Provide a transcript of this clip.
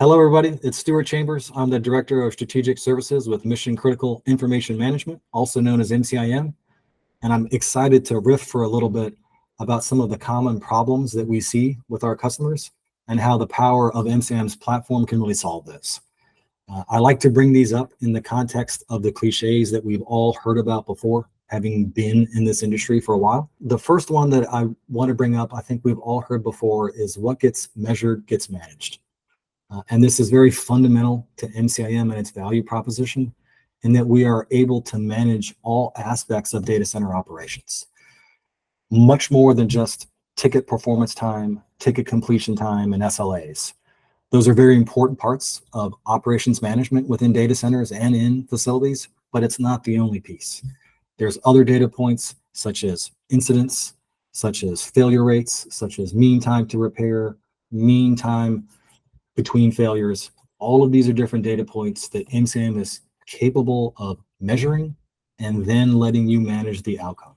Hello, everybody. It's Stuart Chambers. I'm the Director of Strategic Services with Mission Critical Information Management, also known as MCIM. And I'm excited to riff for a little bit about some of the common problems that we see with our customers and how the power of MCIM's platform can really solve this. I like to bring these up in the context of the cliches that we've all heard about before, having been in this industry for a while. The first one that I want to bring up, I think we've all heard before, is what gets measured gets managed. And this is very fundamental to MCIM and its value proposition, in that we are able to manage all aspects of data center operations, much more than just ticket performance time, ticket completion time, and SLAs. Those are very important parts of operations management within data centers and in facilities, but it's not the only piece. There's other data points such as incidents, such as failure rates, such as mean time to repair, mean time between failures. All of these are different data points that MCIM is capable of measuring and then letting you manage the outcome.